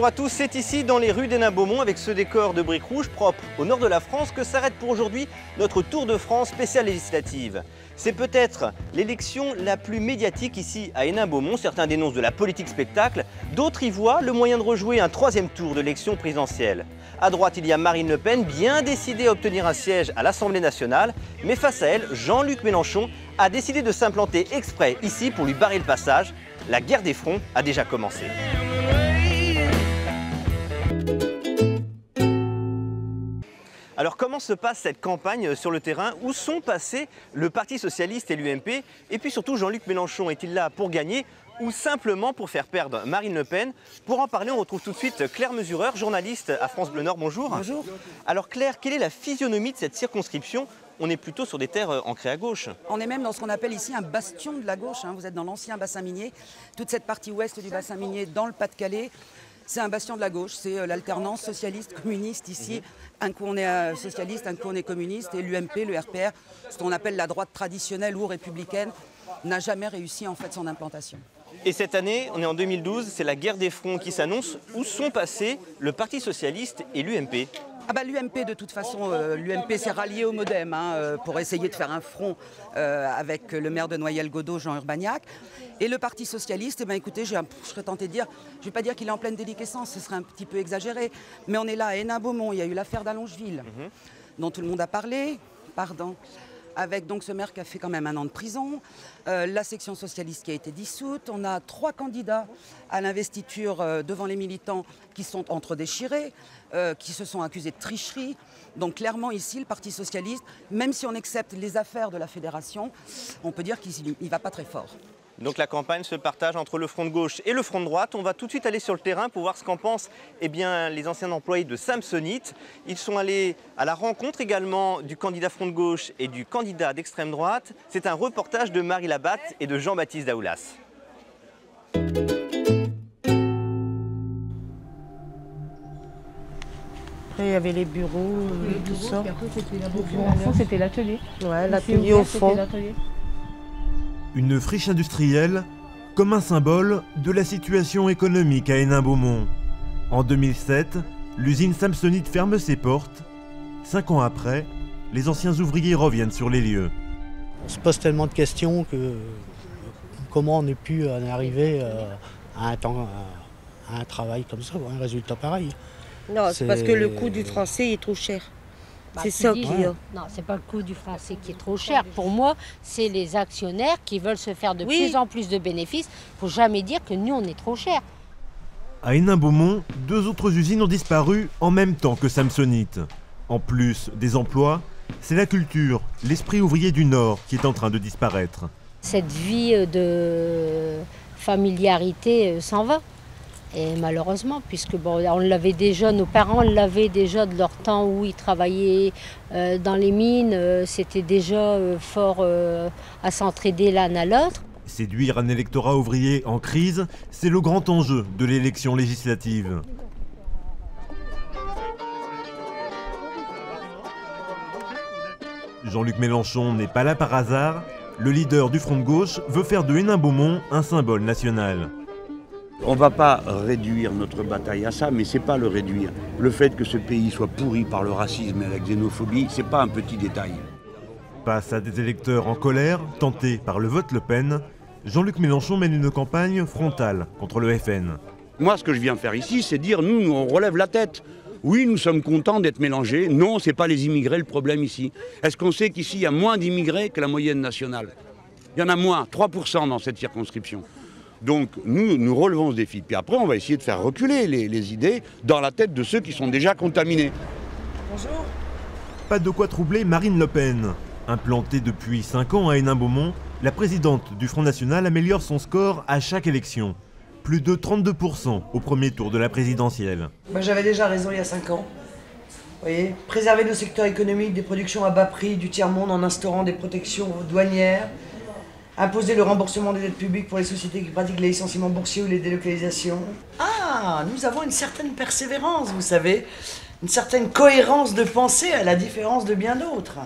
Bonjour à tous, c'est ici dans les rues d'Hénin-Beaumont avec ce décor de briques rouges propre au nord de la France que s'arrête pour aujourd'hui notre Tour de France spéciale législative. C'est peut-être l'élection la plus médiatique ici à Hénin-Beaumont. Certains dénoncent de la politique spectacle, d'autres y voient le moyen de rejouer un troisième tour de l'élection présidentielle. À droite, il y a Marine Le Pen, bien décidée à obtenir un siège à l'Assemblée nationale, mais face à elle, Jean-Luc Mélenchon a décidé de s'implanter exprès ici pour lui barrer le passage. La guerre des fronts a déjà commencé. Alors comment se passe cette campagne sur le terrain? Où sont passés le Parti Socialiste et l'UMP? Et puis surtout, Jean-Luc Mélenchon est-il là pour gagner ou simplement pour faire perdre Marine Le Pen? Pour en parler, on retrouve tout de suite Claire Mesureur, journaliste à France Bleu Nord. Bonjour. Bonjour. Alors Claire, quelle est la physionomie de cette circonscription? On est plutôt sur des terres ancrées à gauche. On est même dans ce qu'on appelle ici un bastion de la gauche. Vous êtes dans l'ancien bassin minier. Toute cette partie ouest du bassin minier dans le Pas-de-Calais, c'est un bastion de la gauche. C'est l'alternance socialiste-communiste ici. Un coup on est socialiste, un coup on est communiste. Et l'UMP, le RPR, ce qu'on appelle la droite traditionnelle ou républicaine, n'a jamais réussi en fait son implantation. Et cette année, on est en 2012, c'est la guerre des fronts qui s'annonce. Où sont passés le Parti Socialiste et l'UMP? L'UMP, de toute façon, l'UMP s'est rallié au MoDem pour essayer de faire un front avec le maire de Noyelles-Godault, Jean Urbaniak. Et le Parti Socialiste, écoutez, je serais tenté de dire, je ne vais pas dire qu'il est en pleine déliquescence, ce serait un petit peu exagéré, mais on est là à Hénin-Beaumont, il y a eu l'affaire d'Allongeville, dont tout le monde a parlé, avec donc ce maire qui a fait quand même 1 an de prison, la section socialiste qui a été dissoute. On a 3 candidats à l'investiture devant les militants qui sont entre-déchirés, qui se sont accusés de tricherie. Donc clairement ici, le Parti socialiste, même si on accepte les affaires de la fédération, on peut dire qu'il ne va pas très fort. Donc la campagne se partage entre le front de gauche et le front de droite. On va tout de suite aller sur le terrain pour voir ce qu'en pensent les anciens employés de Samsonite. Ils sont allés à la rencontre également du candidat front de gauche et du candidat d'extrême droite. C'est un reportage de Marie Labatte et de Jean-Baptiste Daoulas. Il y avait les bureaux, tout ça. C'était l'atelier. Ouais, l'atelier au fond. Une friche industrielle comme un symbole de la situation économique à Hénin-Beaumont. En 2007, l'usine Samsonite ferme ses portes. 5 ans après, les anciens ouvriers reviennent sur les lieux. On se pose tellement de questions que comment on ait pu en arriver à un travail comme ça, un résultat pareil. Non, c'est parce que le coût du français est trop cher. C'est ça qui est. Non, c'est pas le coût du français qui est trop cher. Pour moi, c'est les actionnaires qui veulent se faire de plus en plus de bénéfices. Faut jamais dire que nous, on est trop cher. À Hénin-Beaumont, 2 autres usines ont disparu en même temps que Samsonite. En plus des emplois, c'est la culture, l'esprit ouvrier du Nord qui est en train de disparaître. Cette vie de familiarité s'en va. Et malheureusement, puisque on l'avait déjà, nos parents l'avaient déjà de leur temps où ils travaillaient dans les mines, c'était déjà fort à s'entraider l'un à l'autre. Séduire un électorat ouvrier en crise, c'est le grand enjeu de l'élection législative. Jean-Luc Mélenchon n'est pas là par hasard. Le leader du front de gauche veut faire de Hénin-Beaumont un symbole national. On ne va pas réduire notre bataille à ça, mais ce n'est pas le réduire. Le fait que ce pays soit pourri par le racisme et la xénophobie, ce n'est pas un petit détail. Face à des électeurs en colère, tentés par le vote Le Pen, Jean-Luc Mélenchon mène une campagne frontale contre le FN. Moi, ce que je viens faire ici, c'est dire, nous, on relève la tête. Oui, nous sommes contents d'être mélangés. Non, ce n'est pas les immigrés le problème ici. Est-ce qu'on sait qu'ici, il y a moins d'immigrés que la moyenne nationale? Il y en a moins, 3% dans cette circonscription. Donc nous relevons ce défi. Puis après, on va essayer de faire reculer les idées dans la tête de ceux qui sont déjà contaminés. Bonjour. Pas de quoi troubler Marine Le Pen. Implantée depuis 5 ans à Hénin-Beaumont, la présidente du Front National améliore son score à chaque élection. Plus de 32% au premier tour de la présidentielle. J'avais déjà raison il y a 5 ans. Vous voyez, préserver nos secteurs économiques des productions à bas prix du tiers-monde en instaurant des protections douanières. Imposer le remboursement des dettes publiques pour les sociétés qui pratiquent les licenciements boursiers ou les délocalisations. Ah, nous avons une certaine persévérance, vous savez, une certaine cohérence de pensée à la différence de bien d'autres.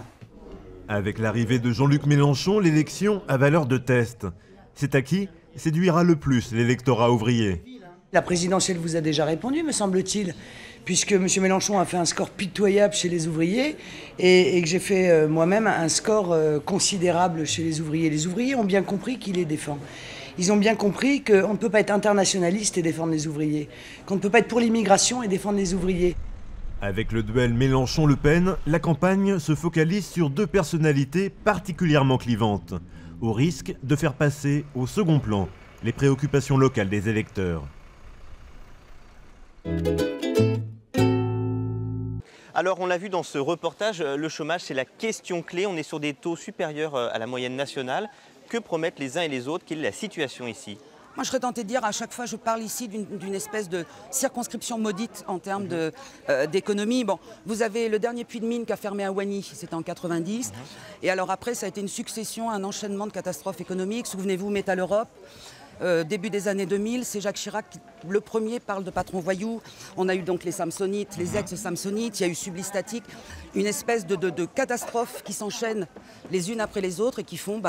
Avec l'arrivée de Jean-Luc Mélenchon, l'élection a valeur de test. C'est à qui séduira le plus l'électorat ouvrier. La présidentielle vous a déjà répondu, me semble-t-il, puisque M. Mélenchon a fait un score pitoyable chez les ouvriers et que j'ai fait moi-même un score considérable chez les ouvriers. Les ouvriers ont bien compris qui les défend. Ils ont bien compris qu'on ne peut pas être internationaliste et défendre les ouvriers, qu'on ne peut pas être pour l'immigration et défendre les ouvriers. Avec le duel Mélenchon-Le Pen, la campagne se focalise sur deux personnalités particulièrement clivantes, au risque de faire passer au second plan les préoccupations locales des électeurs. Alors on l'a vu dans ce reportage, le chômage c'est la question clé. On est sur des taux supérieurs à la moyenne nationale. Que promettent les uns et les autres? Quelle est la situation ici? Moi, je serais tentée de dire, à chaque fois, je parle ici d'une espèce de circonscription maudite en termes d'économie. Bon, vous avez le dernier puits de mine qui a fermé à Wany, c'était en 90. Et alors après, ça a été une succession, un enchaînement de catastrophes économiques. Souvenez-vous, Métal Europe. Début des années 2000, c'est Jacques Chirac qui, le premier, parle de patron voyou. On a eu donc les Samsonites, les ex-Samsonites, il y a eu Sublistatique, une espèce de catastrophes qui s'enchaînent les unes après les autres et qui font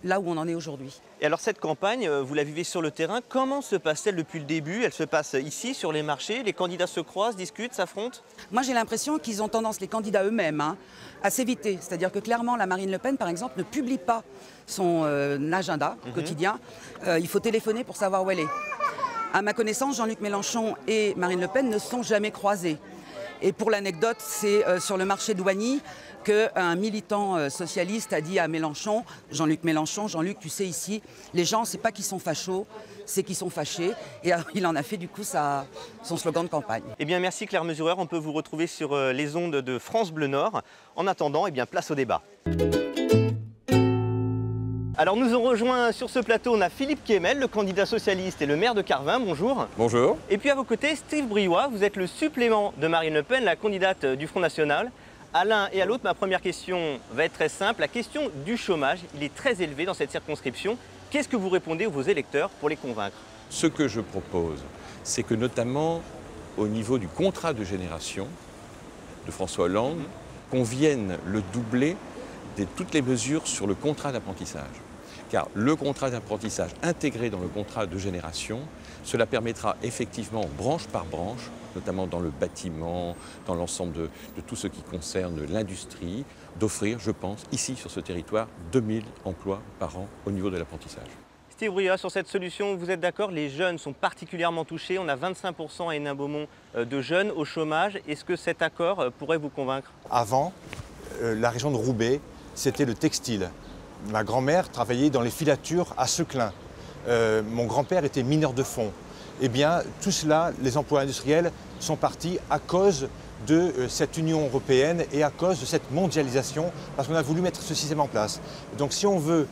là où on en est aujourd'hui. Et alors cette campagne, vous la vivez sur le terrain, comment se passe-t-elle depuis le début? Elle se passe ici, sur les marchés, les candidats se croisent, discutent, s'affrontent? Moi j'ai l'impression qu'ils ont tendance, les candidats eux-mêmes, à s'éviter. C'est-à-dire que clairement, la Marine Le Pen, par exemple, ne publie pas son agenda quotidien. Il faut téléphoner pour savoir où elle est. À ma connaissance, Jean-Luc Mélenchon et Marine Le Pen ne sont jamais croisés. Et pour l'anecdote, c'est sur le marché de Wany qu'un militant socialiste a dit à Mélenchon, Jean-Luc Mélenchon, Jean-Luc, tu sais ici, les gens, c'est pas qu'ils sont fachos, c'est qu'ils sont fâchés. Et il en a fait du coup son slogan de campagne. Eh bien merci Claire Mesureur, on peut vous retrouver sur les ondes de France Bleu Nord. En attendant, eh bien, place au débat. Alors nous ont rejoint sur ce plateau, on a Philippe Kemel, le candidat socialiste et le maire de Carvin, bonjour. Bonjour. Et puis à vos côtés, Steve Briouat, vous êtes le supplément de Marine Le Pen, la candidate du Front National. À l'un et à l'autre, ma première question va être très simple. La question du chômage, il est très élevé dans cette circonscription. Qu'est-ce que vous répondez à vos électeurs pour les convaincre? Ce que je propose, c'est que notamment au niveau du contrat de génération de François Hollande, qu'on vienne le doubler de toutes les mesures sur le contrat d'apprentissage. Car le contrat d'apprentissage intégré dans le contrat de génération, cela permettra effectivement, branche par branche, notamment dans le bâtiment, dans l'ensemble de tout ce qui concerne l'industrie, d'offrir, je pense, ici sur ce territoire, 2000 emplois par an au niveau de l'apprentissage. Steve Briouat, sur cette solution, vous êtes d'accord? Les jeunes sont particulièrement touchés. On a 25% à Hénin-Beaumont de jeunes au chômage. Est-ce que cet accord pourrait vous convaincre? Avant, la région de Roubaix, c'était le textile. Ma grand-mère travaillait dans les filatures à Seclin. Mon grand-père était mineur de fond. Eh bien, tout cela, les emplois industriels sont partis à cause de cette Union européenne et à cause de cette mondialisation, parce qu'on a voulu mettre ce système en place. Donc si on veut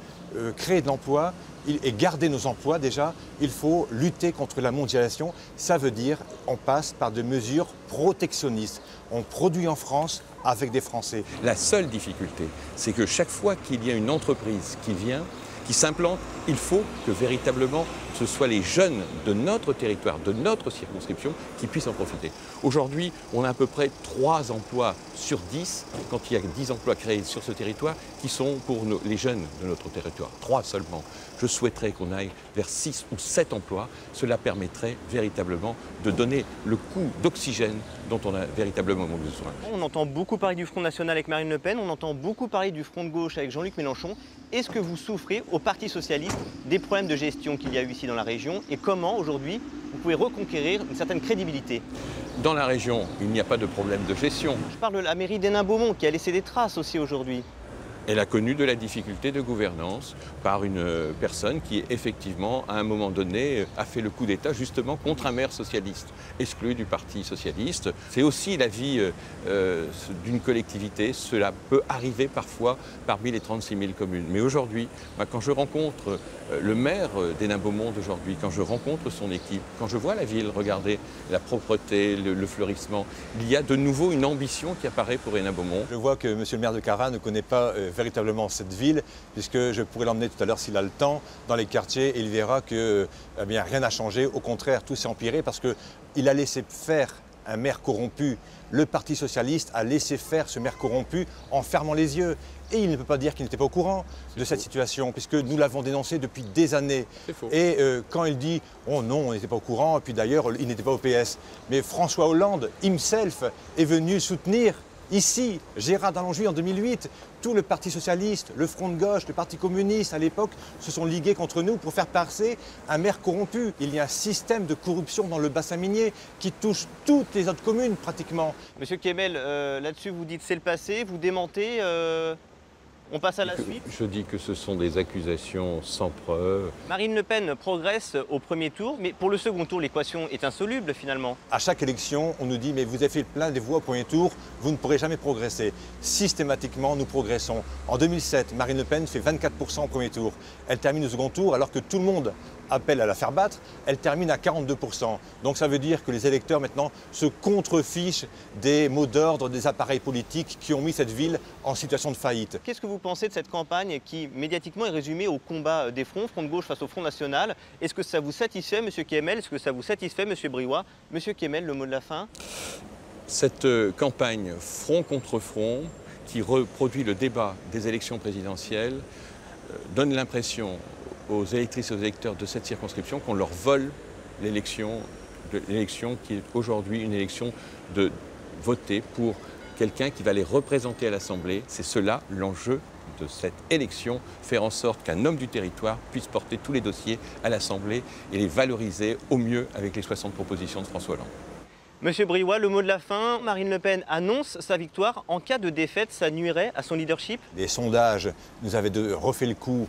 créer de l'emploi et garder nos emplois déjà, il faut lutter contre la mondialisation. Ça veut dire on passe par des mesures protectionnistes. On produit en France avec des Français. La seule difficulté, c'est que chaque fois qu'il y a une entreprise qui vient, qui s'implante, il faut que véritablement ce soit les jeunes de notre territoire, de notre circonscription, qui puissent en profiter. Aujourd'hui, on a à peu près 3 emplois sur 10, quand il y a 10 emplois créés sur ce territoire, qui sont pour les jeunes de notre territoire. 3 seulement. Je souhaiterais qu'on aille vers 6 ou 7 emplois. Cela permettrait véritablement de donner le coup d'oxygène dont on a véritablement besoin. On entend beaucoup parler du Front National avec Marine Le Pen, on entend beaucoup parler du Front de gauche avec Jean-Luc Mélenchon. Est-ce que vous souffrez au Parti Socialiste des problèmes de gestion qu'il y a eu ici dans la région et comment aujourd'hui vous pouvez reconquérir une certaine crédibilité? Dans la région, il n'y a pas de problème de gestion. Je parle de la mairie d'Hénin-Beaumont qui a laissé des traces aussi aujourd'hui. Elle a connu de la difficulté de gouvernance par une personne qui, effectivement, à un moment donné, a fait le coup d'État justement contre un maire socialiste, exclu du Parti socialiste. C'est aussi la vie d'une collectivité. Cela peut arriver parfois parmi les 36 000 communes. Mais aujourd'hui, quand je rencontre le maire d'Hénin-Beaumont d'aujourd'hui, quand je rencontre son équipe, quand je vois la ville, regardez la propreté, le fleurissement, il y a de nouveau une ambition qui apparaît pour Hénin-Beaumont. Je vois que monsieur le maire de Carvin ne connaît pas véritablement cette ville, puisque je pourrais l'emmener tout à l'heure s'il a le temps dans les quartiers et il verra que rien n'a changé. Au contraire, tout s'est empiré parce qu'il a laissé faire un maire corrompu. Le Parti socialiste a laissé faire ce maire corrompu en fermant les yeux. Et il ne peut pas dire qu'il n'était pas au courant de cette situation, puisque nous l'avons dénoncé depuis des années. Et quand il dit « Oh non, on n'était pas au courant », et puis d'ailleurs, il n'était pas au PS. Mais François Hollande, himself, est venu soutenir ici, Gérard Dallongy en 2008, tout le Parti socialiste, le Front de gauche, le Parti communiste à l'époque se sont ligués contre nous pour faire passer un maire corrompu. Il y a un système de corruption dans le bassin minier qui touche toutes les autres communes pratiquement. Monsieur Kemel, là-dessus vous dites c'est le passé, vous démentez, on passe à la suite. Je dis que ce sont des accusations sans preuve. Marine Le Pen progresse au premier tour, mais pour le second tour, l'équation est insoluble finalement. À chaque élection, on nous dit « mais vous avez fait plein des voix au premier tour, vous ne pourrez jamais progresser ». Systématiquement, nous progressons. En 2007, Marine Le Pen fait 24% au premier tour. Elle termine au second tour alors que tout le monde appelle à la faire battre, elle termine à 42%. Donc ça veut dire que les électeurs maintenant se contrefichent des mots d'ordre des appareils politiques qui ont mis cette ville en situation de faillite. Qu'est-ce que vous pensez de cette campagne qui médiatiquement est résumée au combat des fronts, Front de gauche face au Front national? Est-ce que ça vous satisfait, Monsieur Kemel? Est-ce que ça vous satisfait, Monsieur Briouat? Monsieur Kemel, le mot de la fin? Cette campagne front contre front qui reproduit le débat des élections présidentielles donne l'impression aux électrices et aux électeurs de cette circonscription qu'on leur vole l'élection qui est aujourd'hui une élection de voter pour quelqu'un qui va les représenter à l'Assemblée. C'est cela l'enjeu de cette élection, faire en sorte qu'un homme du territoire puisse porter tous les dossiers à l'Assemblée et les valoriser au mieux avec les 60 propositions de François Hollande. Monsieur Briouat, le mot de la fin, Marine Le Pen annonce sa victoire. En cas de défaite, ça nuirait à son leadership? Les sondages nous avaient refait le coup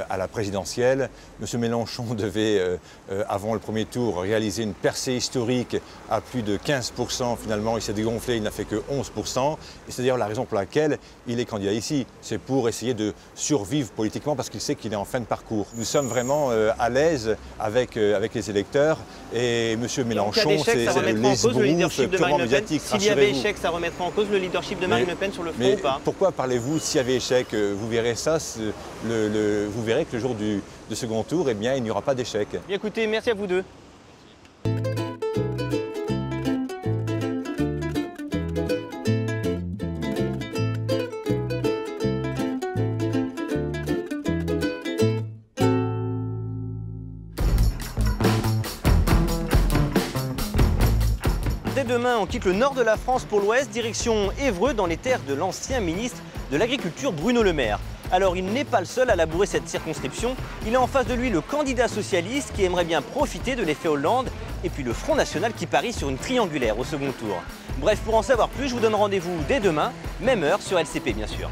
à la présidentielle. M. Mélenchon devait, avant le premier tour, réaliser une percée historique à plus de 15%. Finalement, il s'est dégonflé, il n'a fait que 11%. Et c'est d'ailleurs la raison pour laquelle il est candidat ici. C'est pour essayer de survivre politiquement parce qu'il sait qu'il est en fin de parcours. Nous sommes vraiment à l'aise avec les électeurs. Et M. Mélenchon, c'est le leadership de Marine Le Pen. S'il y avait échec, ça remettrait en cause le leadership de Marine Le Pen sur le front ou pas? Pourquoi parlez-vous s'il y avait échec? Vous verrez ça, vous verrez que le jour du second tour, eh bien, il n'y aura pas d'échec. Écoutez, merci à vous deux. Dès demain, on quitte le nord de la France pour l'ouest, direction Évreux, dans les terres de l'ancien ministre de l'Agriculture Bruno Le Maire. Alors il n'est pas le seul à labourer cette circonscription, il a en face de lui le candidat socialiste qui aimerait bien profiter de l'effet Hollande et puis le Front National qui parie sur une triangulaire au second tour. Bref, pour en savoir plus, je vous donne rendez-vous dès demain, même heure sur LCP bien sûr.